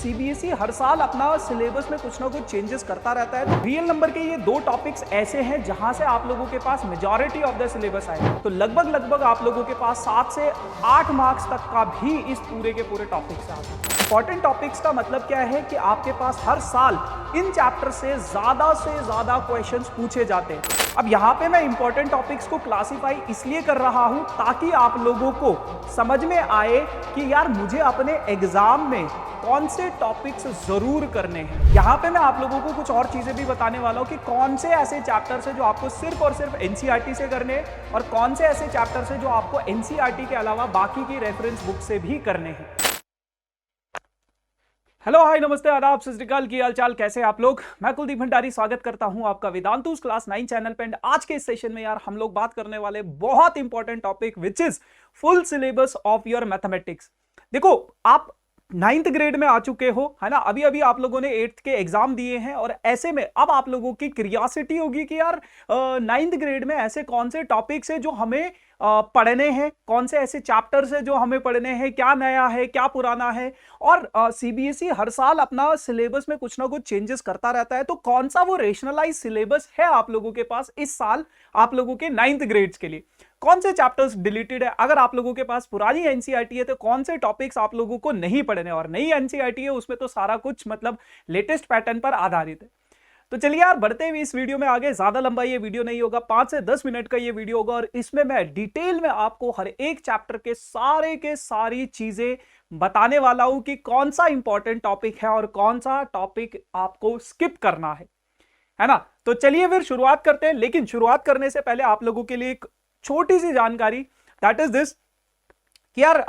CBSE हर साल अपना syllabus में कुछ ना कुछ चेंजेस करता रहता है। तो रियल नंबर के ये दो टॉपिक्स ऐसे हैं जहां से आप लोगों के पास मेजॉरिटी ऑफ द सिलेबस आएगा। तो लगभग आप लोगों के पास 7 से 8 मार्क्स तक का भी इस पूरे के पूरे टॉपिक से आता है। इंपॉर्टेंट टॉपिक्स का मतलब क्या है कि आपके पास हर साल इन चैप्टर से ज्यादा क्वेश्चंस पूछे जाते हैं। अब यहाँ पे मैं इंपॉर्टेंट टॉपिक्स को क्लासिफाई इसलिए कर रहा हूं ताकि आप लोगों को समझ में आए कि यार मुझे अपने एग्जाम में कौन से टॉपिक्स जरूर करने हैं। यहाँ पे मैं आप लोगों को कुछ और चीजें भी बताने वाला हूँ कि कौन से ऐसे चैप्टर्स हैं जो आपको सिर्फ और सिर्फ एनसीईआरटी से करने हैं और कौन से ऐसे चैप्टर्स हैं जो आपको एनसीईआरटी के अलावा बाकी की रेफरेंस बुक से भी करने हैं। हेलो हाय नमस्ते आदाब सत श्री अकाल, की हाल चाल, कैसे आप लोग। मैं कुलदीप भंडारी स्वागत करता हूं आपका वेदांतुस क्लास 9 चैनल पे। आज के इस सेशन में यार हम लोग बात करने वाले बहुत important topic which is full syllabus of your mathematics. देखो आप 9th ग्रेड में आ चुके हो, है ना। अभी अभी आप लोगों ने 8th के एग्जाम दिए हैं और ऐसे में अब आप लोगों की क्यूरियोसिटी होगी कि यार 9th ग्रेड में ऐसे कौन से टॉपिक्स है जो हमें पढ़ने हैं, कौन से ऐसे चैप्टर्स है जो हमें पढ़ने हैं, क्या नया है क्या पुराना है। और सीबीएसई हर साल अपना सिलेबस में कुछ ना कुछ चेंजेस करता रहता है। तो कौन सा वो रेशनलाइज सिलेबस है आप लोगों के पास इस साल आप लोगों के 9th ग्रेड्स के लिए, कौन से चैप्टर्स डिलीटेड है। अगर आप लोगों के पास पुरानी एनसीईआरटी है तो कौन से टॉपिक्स आप लोगों को नहीं पढ़ने, और नई एनसीईआरटी है उसमें तो सारा कुछ मतलब लेटेस्ट पैटर्न पर आधारित है। तो चलिए यार बढ़ते हुए इस वीडियो में आगे। ज्यादा लंबा ये वीडियो नहीं होगा, 5 से 10 मिनट का ये वीडियो होगा और इसमें मैं डिटेल में आपको हर एक चैप्टर के सारी चीजें बताने वाला हूं कि कौन सा इंपॉर्टेंट टॉपिक है और कौन सा टॉपिक आपको स्किप करना है ना। तो चलिए फिर शुरुआत करते हैं। लेकिन शुरुआत करने से पहले आप लोगों के लिए एक छोटी सी जानकारी, दैट इज दिस कि यार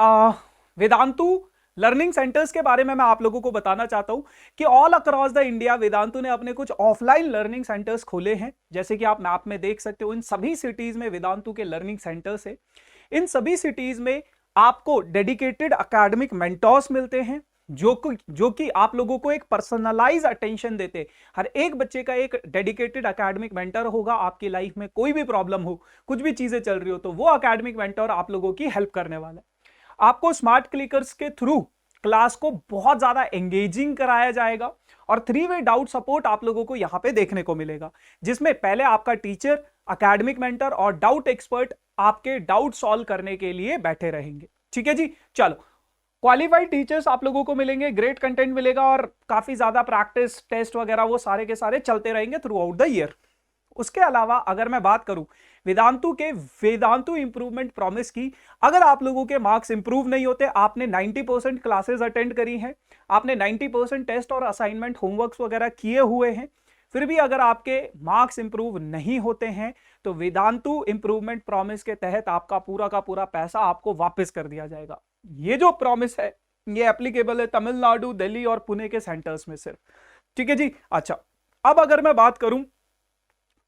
वेदांतु लर्निंग सेंटर्स के बारे में मैं आप लोगों को बताना चाहता हूं कि all across the India Vedantu ने अपने कुछ ऑफलाइन लर्निंग सेंटर्स खोले हैं। जैसे कि आप मैप में देख सकते हो इन सभी सिटीज में वेदांतु के लर्निंग सेंटर्स है। इन सभी सिटीज में आपको डेडिकेटेड एकेडमिक मेंटर्स मिलते हैं जो कि आप लोगों को एक पर्सनलाइज अटेंशन देते। हर एक बच्चे का एक डेडिकेटेड एकेडमिक मेंटर होगा। आपकी लाइफ में कोई भी प्रॉब्लम हो, कुछ भी चीजें चल रही हो, तो वो एकेडमिक मेंटर आप लोगों की हेल्प करने वाला है। आपको स्मार्ट क्लिकर्स के थ्रू क्लास को बहुत ज्यादा एंगेजिंग कराया जाएगा और 3-वे डाउट सपोर्ट आप लोगों को यहां पे देखने को मिलेगा, जिसमें पहले आपका टीचर, एकेडमिक मेंटर और डाउट एक्सपर्ट आपके डाउट सॉल्व करने के लिए बैठे रहेंगे। ठीक है जी, चलो। क्वालिफाइड टीचर्स आप लोगों को मिलेंगे, ग्रेट कंटेंट मिलेगा और काफी ज्यादा प्रैक्टिस टेस्ट वगैरह वो सारे के सारे चलते रहेंगे थ्रू आउट द ईयर। उसके अलावा अगर मैं बात करूं वेदांतु इंप्रूवमेंट प्रॉमिस की, अगर आप लोगों के मार्क्स इंप्रूव नहीं होते, आपने 90% क्लासेस अटेंड करी हैं, आपने 90% टेस्ट और असाइनमेंट होमवर्क्स वगैरह किए हुए हैं, फिर भी अगर आपके मार्क्स इंप्रूव नहीं होते हैं तो वेदांतु इंप्रूवमेंट प्रॉमिस के तहत आपका पूरा का पूरा पैसा आपको वापस कर दिया जाएगा। ये जो प्रॉमिस है ये एप्लीकेबल है तमिलनाडु, दिल्ली और पुणे के सेंटर्स में सिर्फ। ठीक है जी, अच्छा। अब अगर मैं बात करूं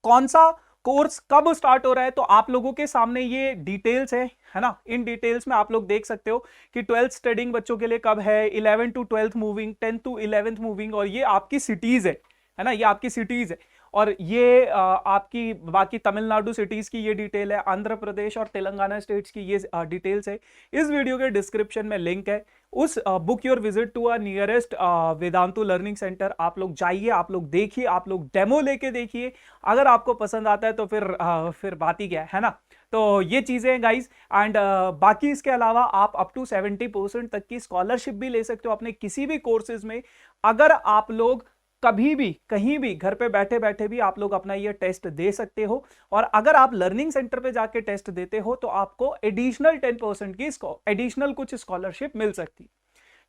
कौन सा कोर्स कब स्टार्ट हो रहा है, तो आप लोगों के सामने ये डिटेल्स है ना। इन डिटेल्स में आप लोग देख सकते हो कि 12th स्टडिंग बच्चों के लिए कब है, 11 to 12th moving, 10 to 11th moving, और ये आपकी सिटीज है ना, ये आपकी सिटीज है। और ये आपकी बाकी तमिलनाडु सिटीज की ये डिटेल है, आंध्र प्रदेश और तेलंगाना स्टेट्स की ये डिटेल्स है। इस वीडियो के डिस्क्रिप्शन में लिंक है, उस book your visit to a nearest Vedantu learning centre. आप लोग जाइए, आप लोग देखिए, आप लोग डेमो लेके देखिए। अगर आपको पसंद आता है तो फिर बात ही क्या है ना। तो ये चीजें हैं गाइज। एंड बाकी इसके अलावा आप अप टू 70% तक की स्कॉलरशिप भी ले सकते हो अपने किसी भी कोर्सेज में, अगर आप लोग कभी भी कहीं भी घर पे बैठे बैठे भी आप लोग अपना ये टेस्ट दे सकते हो। और अगर आप लर्निंग सेंटर पे जाके टेस्ट देते हो तो आपको एडिशनल 10% की एडिशनल कुछ स्कॉलरशिप मिल सकती है।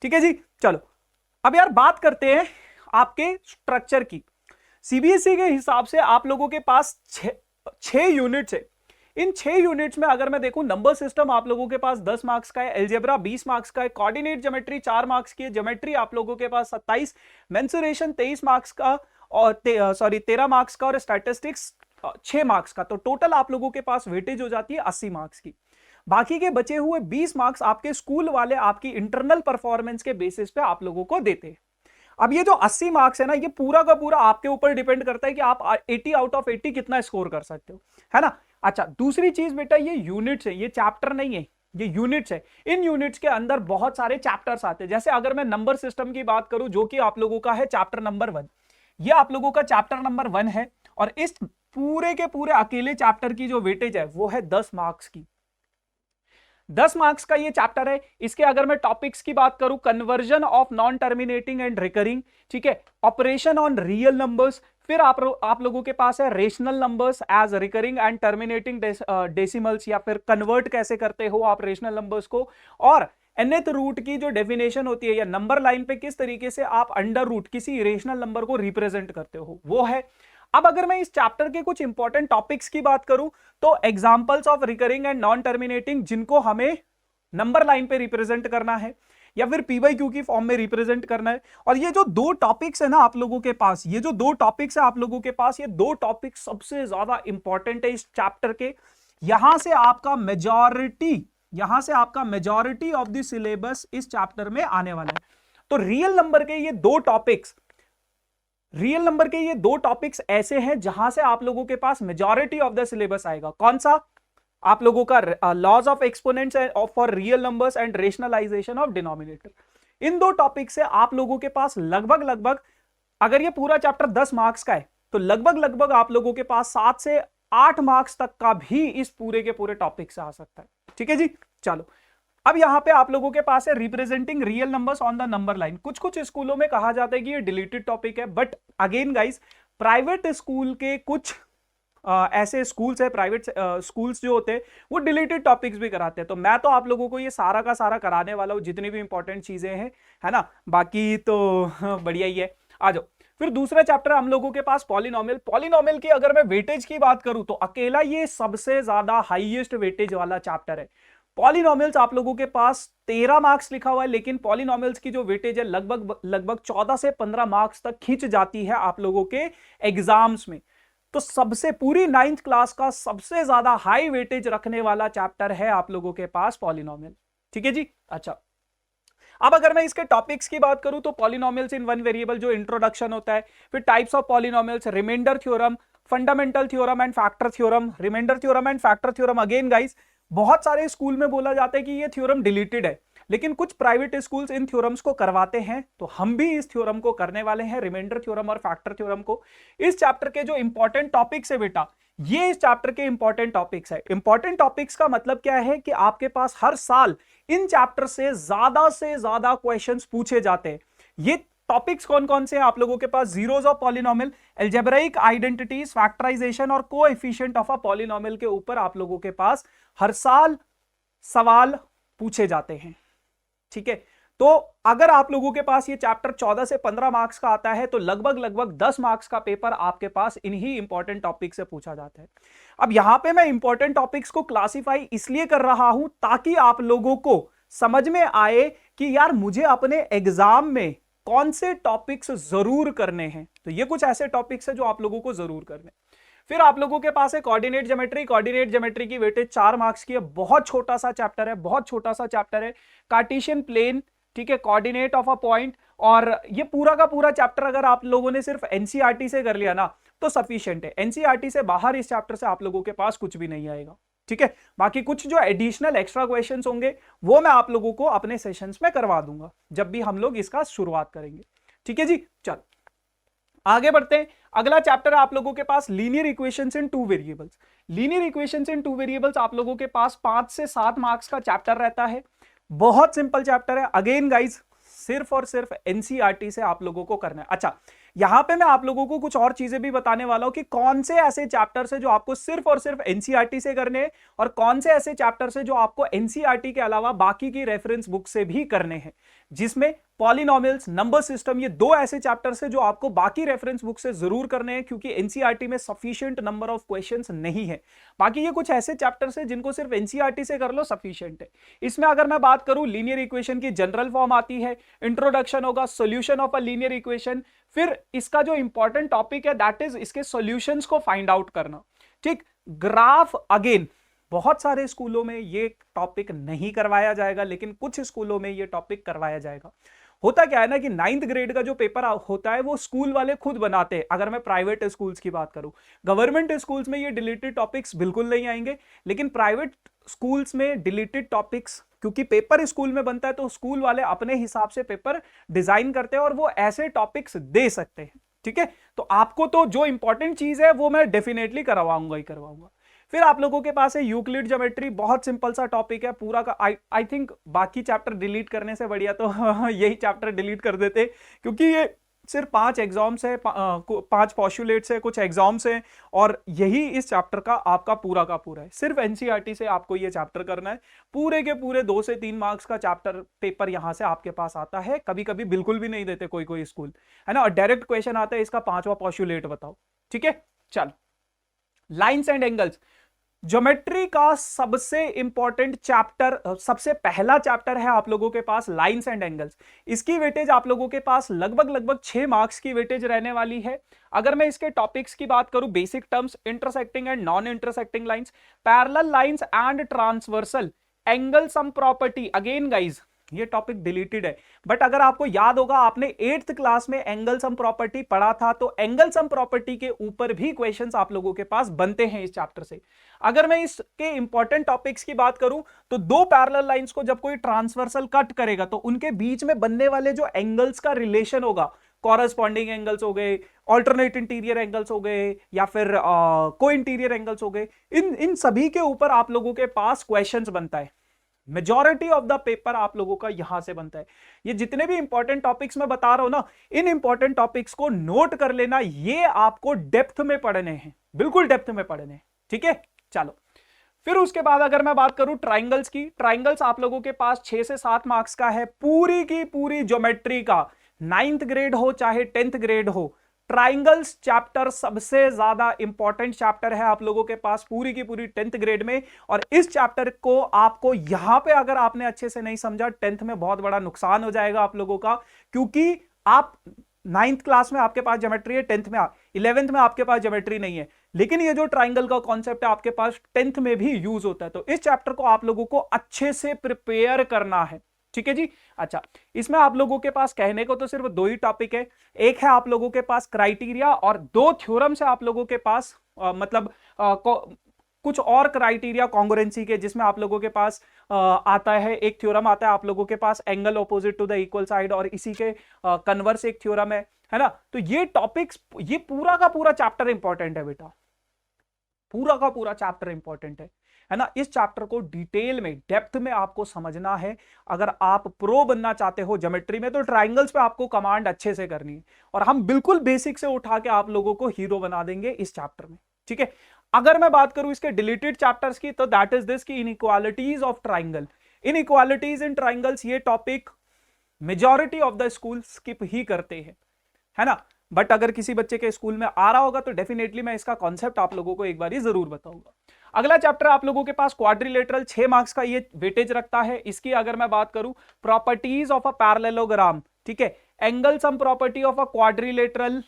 ठीक है जी, चलो। अब यार बात करते हैं आपके स्ट्रक्चर की। सीबीएसई के हिसाब से आप लोगों के पास 6 यूनिट्स है। इन 6 यूनिट्स में अगर मैं देखूं, नंबर सिस्टम आप लोगों के पास 10 मार्क्स का है, अलजेब्रा 20 मार्क्स का है, कोऑर्डिनेट ज्योमेट्री 4 मार्क्स की है, ज्योमेट्री आप लोगों के पास 27, मेंसुरेशन 23 मार्क्स का और 13 मार्क्स का, और स्टैटिस्टिक्स 6 मार्क्स का। तो टोटल आप लोगों के पास वेटेज हो जाती है 80 मार्क्स की। बाकी के बचे हुए 20 मार्क्स आपके स्कूल वाले आपकी इंटरनल परफॉर्मेंस के बेसिस पे आप लोगों को देते हैं। अब ये जो 80 मार्क्स है ना, ये पूरा का पूरा आपके ऊपर डिपेंड करता है कि आप 80 आउट ऑफ 80 कितना स्कोर कर सकते हो, है ना। अच्छा, दूसरी चीज बेटा, ये यूनिट्स है, ये चैप्टर नहीं है, ये यूनिट्स है, इन यूनिट्स के अंदर बहुत सारे चैप्टर्स आते हैं। जैसे अगर मैं नंबर सिस्टम की बात करूं जो कि आप लोगों का है चैप्टर नंबर 1, ये आप लोगों का चैप्टर नंबर 1 है और इस पूरे के पूरे अकेले चैप्टर की जो वेटेज है वो है 10 मार्क्स की। 10 मार्क्स का ये चैप्टर है। इसके अगर मैं टॉपिक्स की बात करूं, conversion of non terminating and recurring, ठीक है, ऑपरेशन ऑन रियल नंबर्स, फिर आप लोगों के पास है rational numbers as recurring and terminating decimals, या फिर कन्वर्ट कैसे करते हो आप रेशनल नंबर्स को, और nth रूट की जो डेफिनेशन होती है या नंबर लाइन पे किस तरीके से आप अंडर रूट किसी रेशनल नंबर को रिप्रेजेंट करते हो वो है। अब अगर मैं इस चैप्टर के कुछ इंपॉर्टेंट टॉपिक्स की बात करूं तो examples of recurring and non terminating, जिनको हमें नंबर लाइन पे रिप्रेजेंट करना है या फिर पीवाईक्यू की फॉर्म में रिप्रेजेंट करना है। और ये जो दो टॉपिक्स है ना आप लोगों के पास, ये जो दो टॉपिक्स है आप लोगों के पास, ये दो टॉपिक सबसे ज्यादा इंपॉर्टेंट है इस चैप्टर के। यहां से आपका मेजॉरिटी ऑफ द सिलेबस इस चैप्टर में आने वाला है। तो रियल नंबर के ये दो टॉपिक्स ऐसे हैं जहां से आप लोगों के पास मेजॉरिटी ऑफ द सिलेबस आएगा। कौन सा? आप लोगों का laws of exponents for real numbers and rationalization of denominator. इन दो टॉपिक से आप लोगों के पास लगभग अगर ये पूरा चैप्टर 10 मार्क्स का है तो लगभग आप लोगों के पास 7 से 8 मार्क्स तक का भी इस पूरे के पूरे टॉपिक से आ सकता है। ठीक है जी, चलो अब यहां पे आप लोगों के पास है representing real numbers on the number line. कुछ स्कूलों में कहा जाता है कि ये डिलीटेड टॉपिक है, but again guys private school के कुछ ऐसे स्कूल्स है, प्राइवेट स्कूल्स जो होते हैं वो डिलीटेड टॉपिक्स भी कराते हैं। तो मैं तो आप लोगों को ये सारा का सारा कराने वाला हूं, जितनी भी इंपॉर्टेंट चीजें हैं, है ना, बाकी तो बढ़िया ही है। आ जाओ, फिर दूसरा चैप्टर हम लोगों के पास पॉलिनोमियल की अगर मैं वेटेज की बात करूं तो अकेला ये सबसे ज्यादा हाईएस्ट वेटेज वाला चैप्टर है। पॉलिनोमियल्स आप लोगों के पास 13 मार्क्स लिखा हुआ है, लेकिन पॉलिनोमियल्स की जो वेटेज है लगभग 14 से 15 मार्क्स तक खींच जाती है आप लोगों के एग्जाम्स में। तो सबसे पूरी 9th क्लास का सबसे ज्यादा हाई वेटेज रखने वाला चैप्टर है आप लोगों के पास पॉलिनोमियल। ठीक है जी, अच्छा अब अगर मैं इसके टॉपिक्स की बात करूं तो पॉलिनोमियल्स इन वन वेरिएबल जो इंट्रोडक्शन होता है, फिर types of polynomials, remainder theorem, fundamental theorem and factor theorem. Remainder theorem and factor theorem again guys बहुत सारे स्कूल में बोला जाता है कि ये थ्योरम डिलीटेड है, लेकिन कुछ प्राइवेट स्कूल्स इन थ्योरम्स को करवाते हैं, तो हम भी इस थ्योरम को करने वाले हैं, रिमाइंडर थ्योरम और फैक्टर थ्योरम को। इस चैप्टर के जो इंपॉर्टेंट टॉपिक्स है बेटा, ये इस चैप्टर के इंपॉर्टेंट टॉपिक्स है। इंपॉर्टेंट टॉपिक्स का मतलब क्या है कि आपके पास हर साल इन चैप्टर से ज्यादा क्वेश्चंस पूछे जाते हैं। ये टॉपिक्स कौन कौन से हैं आप लोगों के पास? Zeroes of polynomial, algebraic identities, factorization और कोएफिशिएंट ऑफ अ पॉलिनोमियल के ऊपर आप लोगों के पास हर साल सवाल पूछे जाते हैं। ठीक है, तो अगर आप लोगों के पास ये चैप्टर 14 से 15 मार्क्स का आता है तो लगभग 10 मार्क्स का पेपर आपके पास इन्हीं इंपॉर्टेंट टॉपिक से पूछा जाता है। अब यहां पे मैं इंपॉर्टेंट टॉपिक्स को क्लासिफाई इसलिए कर रहा हूं ताकि आप लोगों को समझ में आए कि यार मुझे अपने एग्जाम में कौन से टॉपिक्स जरूर करने हैं। तो ये कुछ ऐसे टॉपिक्स है जो आप लोगों को जरूर करने। फिर आप लोगों के पास है कोऑर्डिनेट ज्योमेट्री की वेटेज 4 मार्क्स की है, बहुत छोटा सा चैप्टर है, कार्टेशियन प्लेन, ठीक है, कोऑर्डिनेट ऑफ अ पॉइंट। और ये पूरा का पूरा चैप्टर अगर आप लोगों ने सिर्फ एनसीईआरटी से कर लिया ना तो सफिशिएंट है। एनसीईआरटी से बाहर इस चैप्टर से आप लोगों के पास कुछ भी नहीं आएगा। ठीक है, बाकी कुछ जो एडिशनल एक्स्ट्रा क्वेश्चंस होंगे वो मैं आप लोगों को अपने सेशंस में करवा दूंगा जब भी हम लोग इसका शुरुआत करेंगे। ठीक है जी, चल आगे बढ़ते हैं। अगला चैप्टर है आप लोगों के पास linear equations in two variables. Linear equations in two variables आप लोगों के पास 5 से 7 मार्क्स का चैप्टर रहता है। बहुत सिंपल चैप्टर है, अगेन गाइज सिर्फ और सिर्फ एनसीईआरटी से आप लोगों को करना है। अच्छा, यहां पे मैं आप लोगों को कुछ और चीजें भी बताने वाला हूं कि कौन से ऐसे चैप्टर्स है जो आपको सिर्फ और सिर्फ एनसीईआरटी से करने हैं और कौन से ऐसे चैप्टर्स है जो आपको एनसीईआरटी के अलावा बाकी की रेफरेंस बुक से भी करने हैं, जिसमें पॉलिनोमियल्स, नंबर सिस्टम, ये दो ऐसे चैप्टर्स है जो आपको बाकी रेफरेंस बुक से जरूर करने हैं क्योंकि एनसीईआरटी में सफिशिएंट नंबर ऑफ क्वेश्चंस नहीं है। बाकी ये कुछ ऐसे चैप्टर्स है जिनको सिर्फ एनसीईआरटी से कर लो, सफिशिएंट है। इसमें अगर मैं बात करूं, लीनियर इक्वेशन की जनरल फॉर्म आती है, इंट्रोडक्शन होगा, solution of a linear equation, फिर इसका जो इंपॉर्टेंट टॉपिक है दैट इज इसके सॉल्यूशंस को फाइंड आउट करना। ठीक, ग्राफ अगेन बहुत सारे स्कूलों में ये टॉपिक नहीं करवाया जाएगा, लेकिन कुछ स्कूलों में ये टॉपिक करवाया जाएगा। होता क्या है ना कि 9th ग्रेड का जो पेपर होता है वो स्कूल वाले खुद बनाते हैं। अगर मैं प्राइवेट स्कूल्स की बात करूं, गवर्नमेंट स्कूल्स में ये डिलीटेड टॉपिक्स बिल्कुल नहीं आएंगे, लेकिन प्राइवेट स्कूल्स में डिलीटेड टॉपिक्स, क्योंकि पेपर स्कूल में बनता है तो स्कूल वाले अपने हिसाब से पेपर डिजाइन करते हैं और वो ऐसे टॉपिक्स दे सकते हैं, ठीक है। तो आपको तो जो इंपॉर्टेंट चीज है वो मैं डेफिनेटली करवाऊंगा ही करवाऊंगा। फिर आप लोगों के पास है यूक्लिड ज्योमेट्री, बहुत सिंपल सा टॉपिक है पूरा का। आई थिंक बाकी चैप्टर डिलीट करने से बढ़िया तो यही चैप्टर डिलीट कर देते, क्योंकि ये सिर्फ 5 एग्जाम्स है, 5 पॉस्टुलेट्स है, कुछ एग्जाम्स हैं, और यही इस चैप्टर का आपका पूरा का पूरा है। सिर्फ एनसीईआरटी से आपको ये चैप्टर करना है। पूरे के पूरे 2 से 3 मार्क्स का चैप्टर पेपर यहां से आपके पास आता है, कभी कभी बिल्कुल भी नहीं देते कोई कोई स्कूल, है ना। और डायरेक्ट क्वेश्चन आता है इसका 5वां पॉस्टुलेट बताओ, ठीक है। चल, लाइन्स एंड एंगल्स, ज्योमेट्री का सबसे इंपॉर्टेंट चैप्टर, सबसे पहला चैप्टर है आप लोगों के पास लाइंस एंड एंगल्स। इसकी वेटेज आप लोगों के पास लगभग 6 मार्क्स की वेटेज रहने वाली है। अगर मैं इसके टॉपिक्स की बात करूं, basic terms, intersecting and non intersecting lines, parallel lines and transversal, angle sum property. Again guys ये टॉपिक डिलीटेड है, बट अगर आपको याद होगा आपने 8th क्लास में एंगल सम प्रॉपर्टी पढ़ा था, तो एंगल सम प्रॉपर्टी के ऊपर भी क्वेश्चंस आप लोगों के पास बनते हैं इस चैप्टर से। अगर मैं इसके इंपॉर्टेंट टॉपिक्स की बात करूं तो 2 पैरेलल लाइंस को जब कोई ट्रांसवर्सल कट करेगा तो उनके बीच में बनने वाले जो एंगल्स का रिलेशन होगा, कॉरस्पॉन्डिंग एंगल्स हो गए, ऑल्टरनेट इंटीरियर एंगल्स हो गए, या फिर को इंटीरियर एंगल्स हो गए, इन सभी के ऊपर आप लोगों के पास क्वेश्चंस बनता है। मेजॉरिटी ऑफ द पेपर आप लोगों का यहां से बनता है। ये जितने भी इंपॉर्टेंट टॉपिक्स मैं बता रहा हूं ना, इन इंपॉर्टेंट टॉपिक्स को नोट कर लेना, ये आपको डेप्थ में पढ़ने हैं, बिल्कुल डेप्थ में पढ़ने हैं, ठीक है। चलो, फिर उसके बाद अगर मैं बात करूं ट्राइंगल्स की, ट्राइंगल्स आप लोगों के पास 6 से 7 मार्क्स का है। पूरी की पूरी ज्योमेट्री का 9th ग्रेड हो चाहे 10th ग्रेड हो, ट्राइंगल्स चैप्टर सबसे ज्यादा इंपॉर्टेंट चैप्टर है आप लोगों के पास पूरी की पूरी 10th ग्रेड में। और इस चैप्टर को आपको यहां पे अगर आपने अच्छे से नहीं समझा, 10th में बहुत बड़ा नुकसान हो जाएगा आप लोगों का, क्योंकि आप 9th क्लास में आपके पास ज्योमेट्री है, 10th में 11th में आपके पास ज्योमेट्री नहीं है, लेकिन ये जो ट्राइंगल का कॉन्सेप्ट है आपके पास 10th में भी यूज होता है। तो इस चैप्टर को आप लोगों को अच्छे से प्रिपेयर करना है, ठीक है जी। अच्छा, इसमें आप लोगों के पास कहने को तो सिर्फ 2 ही टॉपिक है। एक है आप लोगों के पास क्राइटेरिया, और 2 थ्योरम्स है आप लोगों के पास, कुछ और क्राइटेरिया कॉन्ग्रुएंसी के, जिसमें आप लोगों के पास आता है, एक थ्योरम आता है आप लोगों के पास angle opposite to the equal side, और इसी के कन्वर्स एक थ्योरम है ना। तो ये टॉपिक्स, ये पूरा का पूरा चैप्टर इंपॉर्टेंट है बेटा, पूरा का पूरा चैप्टर इंपॉर्टेंट है ना। इस चैप्टर को डिटेल में, डेप्थ में आपको समझना है। अगर आप प्रो बनना चाहते हो ज्योमेट्री में, तो ट्राइंगल्स पे आपको कमांड अच्छे से करनी है, और हम बिल्कुल बेसिक से उठा के आप लोगों को हीरो बना देंगे इस चैप्टर में, ठीक है। अगर मैं बात करूं इसके डिलीटेड चैप्टर्स की, तो दैट इज दिस की inequalities of triangle, inequalities in triangles. ये topic majority of the school skip ही करते हैं, है ना। बट अगर किसी बच्चे के स्कूल में आ रहा होगा तो डेफिनेटली मैं इसका कॉन्सेप्ट आप लोगों को एक बार ही जरूर बताऊंगा। अगला चैप्टर आप लोगों के पास क्वाड्रिलेटरल, 6 मार्क्स का ये वेटेज रखता है। इसकी अगर मैं बात करूं, प्रॉपर्टीज ऑफ अ पैरेललोग्राम, ठीक है, angle sum property of a quadrilateral,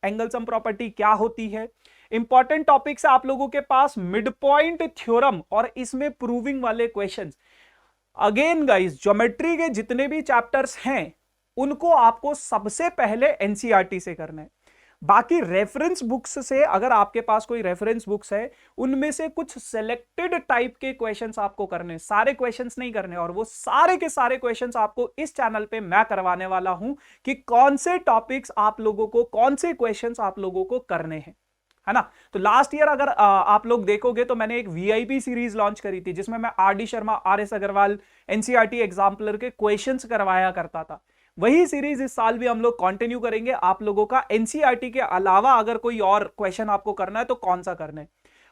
angle sum property क्या होती है। इंपॉर्टेंट टॉपिक्स है आप लोगों के पास मिड पॉइंट थ्योरम, और इसमें प्रूविंग वाले क्वेश्चंस। अगेन गाइस, ज्योमेट्री के जितने भी चैप्टर्स हैं उनको आपको सबसे पहले एनसीईआरटी से करना है। बाकी रेफरेंस बुक्स से, अगर आपके पास कोई रेफरेंस बुक्स है, उनमें से कुछ सिलेक्टेड टाइप के क्वेश्चंस आपको करने, सारे क्वेश्चंस नहीं करने, और वो सारे के सारे क्वेश्चंस आपको इस चैनल पे मैं करवाने वाला हूं कि कौन से टॉपिक्स आप लोगों को, कौन से क्वेश्चंस आप लोगों को करने हैं, है ना। तो लास्ट ईयर अगर आप लोग देखोगे तो मैंने एक वीआईपी सीरीज लॉन्च करी थी, जिसमें मैं R D. Sharma, R S. Agarwal, NCERT exemplar के क्वेश्चंस करवाया करता था। वही सीरीज इस साल भी हम लोग कंटिन्यू करेंगे। आप लोगों का एनसीईआरटी के अलावा अगर कोई और क्वेश्चन आपको करना है तो कौन सा करना है।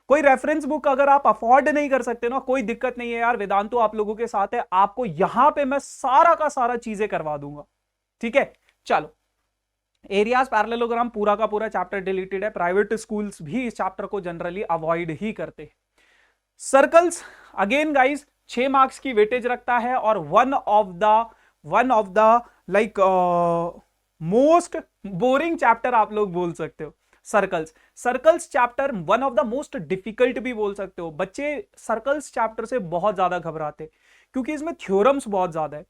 कोई रेफरेंस बुक अगर आप अफोर्ड नहीं कर सकते ना, कोई दिक्कत नहीं है यार, वेदांतु आप लोगों के साथ है, आपको यहां पे मैं सारा का सारा चीजें करवा दूंगा, ठीक है। चलो, एरियाज पैरेललोग्राम पूरा का पूरा चैप्टर डिलीटेड है। प्राइवेट स्कूल्स भी इस चैप्टर को जनरली अवॉइड ही करते हैं। सर्कल्स, अगेन गाइज 6 मार्क्स की वेटेज रखता है, और one of the like most boring chapter आप लोग बोल सकते हो। Circles chapter one of the most difficult भी बोल सकते हो। बच्चे सर्कल्स चैप्टर से बहुत ज्यादा घबराते, क्योंकि इसमें थ्योरम्स बहुत ज्यादा है।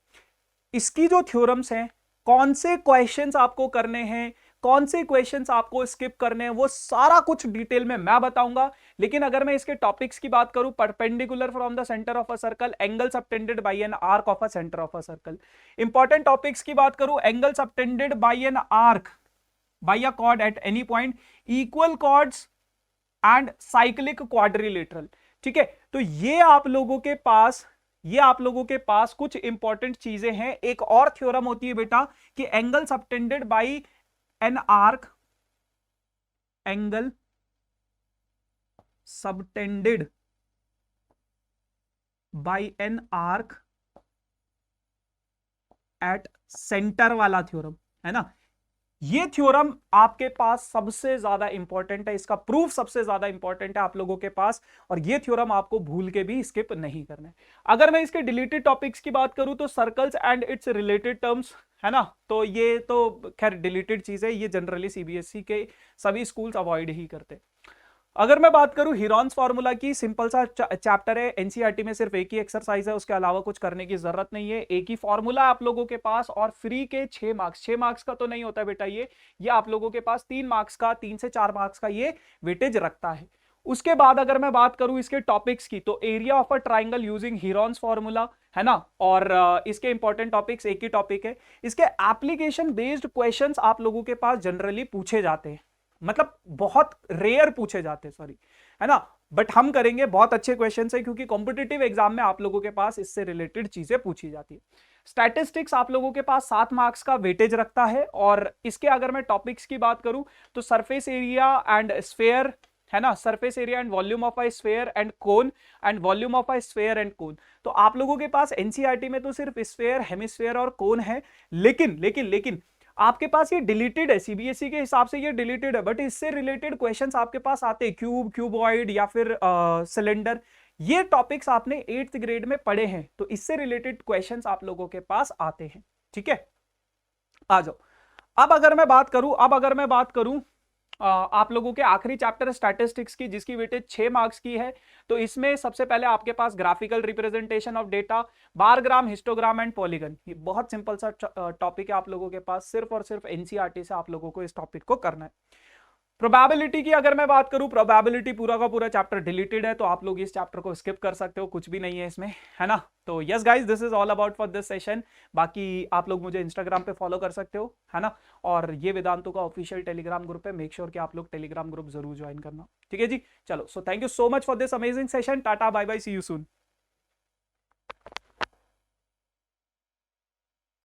इसकी जो थ्योरम्स हैं, कौन से क्वेश्चंस आपको करने हैं, कौन से क्वेश्चंस आपको स्किप करने हैं वो सारा कुछ डिटेल में मैं बताऊंगा। लेकिन अगर मैं इसके टॉपिक्स की बात करूं, perpendicular from the centre of a circle, angle subtended by an arc of a centre of a circle. Important topics की बात करूं, angle subtended by an arc by a chord at any point, equal chords and cyclic quadrilateral. ठीक है, तो ये आप लोगों के पास कुछ इंपॉर्टेंट चीजें हैं। एक और थ्योरम होती है बेटा कि angle subtended by an arc, angle subtended by an arc at centre वाला थ्योरम है ना। ये थ्योरम आपके पास सबसे ज्यादा इंपॉर्टेंट है, इसका प्रूफ सबसे ज्यादा इंपॉर्टेंट है आप लोगों के पास, और ये थ्योरम आपको भूल के भी स्किप नहीं करना है। अगर मैं इसके डिलीटेड टॉपिक्स की बात करूं तो circles and it's related terms है ना, तो ये तो खैर डिलीटेड चीज है, ये जनरली सीबीएसई के सभी स्कूल्स अवॉइड ही करते हैं। अगर मैं बात करूं हिरॉन्स फार्मूला की, सिंपल सा चैप्टर है, एनसीईआरटी में सिर्फ एक ही एक्सरसाइज है, उसके अलावा कुछ करने की जरूरत नहीं है, एक ही फॉर्मूला आप लोगों के पास, और फ्री के 6 मार्क्स, 6 मार्क्स का तो नहीं होता बेटा ये आप लोगों के पास 3 मार्क्स का, 3 से 4 मार्क्स का ये वेटेज रखता है। उसके बाद अगर मैं बात करूं इसके टॉपिक्स की, तो area of a triangle using Heron's formula है ना, और इसके इंपॉर्टेंट टॉपिक्स एक ही टॉपिक है। इसके एप्लीकेशन बेस्ड क्वेश्चंस आप लोगों के पास जनरली पूछे जाते हैं, मतलब बहुत रेयर पूछे जाते हैं, सॉरी है ना, बट हम करेंगे, बहुत अच्छे क्वेश्चन है क्योंकि कॉम्पिटिटिव एग्जाम में आप लोगों के पास इससे रिलेटेड चीजें पूछी जाती है। स्टैटिस्टिक्स आप लोगों के पास 7 मार्क्स का वेटेज रखता है, और इसके अगर मैं टॉपिक्स की बात करूं तो सरफेस एरिया एंड स्फेयर है ना, surface area and volume of a sphere and cone, and volume of a sphere and कोन। तो आप लोगों के पास एनसीईआरटी में तो सिर्फ स्फेयर, हेमिस्फेयर और कोन है, लेकिन लेकिन लेकिन आपके पास ये डिलीटेड है, सीबीएसई के हिसाब से ये डिलीटेड है, बट इससे रिलेटेड क्वेश्चंस आपके पास आते हैं, क्यूब, क्यूबॉइड या फिर सिलेंडर, ये टॉपिक्स आपने 8th ग्रेड में पढ़े हैं, तो इससे रिलेटेड क्वेश्चंस आप लोगों के पास आते हैं। ठीक है, आ जाओ। अब अगर मैं बात करूं आप लोगों के आखिरी चैप्टर स्टैटिस्टिक्स की, जिसकी वेटेज 6 मार्क्स की है, तो इसमें सबसे पहले आपके पास graphical representation of data, bar graph, histogram and polygon. ये बहुत सिंपल सा टॉपिक है आप लोगों के पास, सिर्फ और सिर्फ एनसीईआरटी से आप लोगों को इस टॉपिक को करना है। प्रोबेबिलिटी की अगर मैं बात करूं, प्रोबेबिलिटी पूरा का पूरा चैप्टर डिलीटेड है, तो आप लोग इस चैप्टर को स्किप कर सकते हो, कुछ भी नहीं है इसमें है ना। तो yes guys, this is all about for this session. बाकी आप लोग मुझे इंस्टाग्राम पे फॉलो कर सकते हो है ना, और ये वेदांतों का ऑफिशियल टेलीग्राम ग्रुप है, मेक श्योर कि आप लोग टेलीग्राम ग्रुप जरूर ज्वाइन करना। ठीक है जी, चलो, so thank you so much for this amazing session, tata bye bye, see you soon.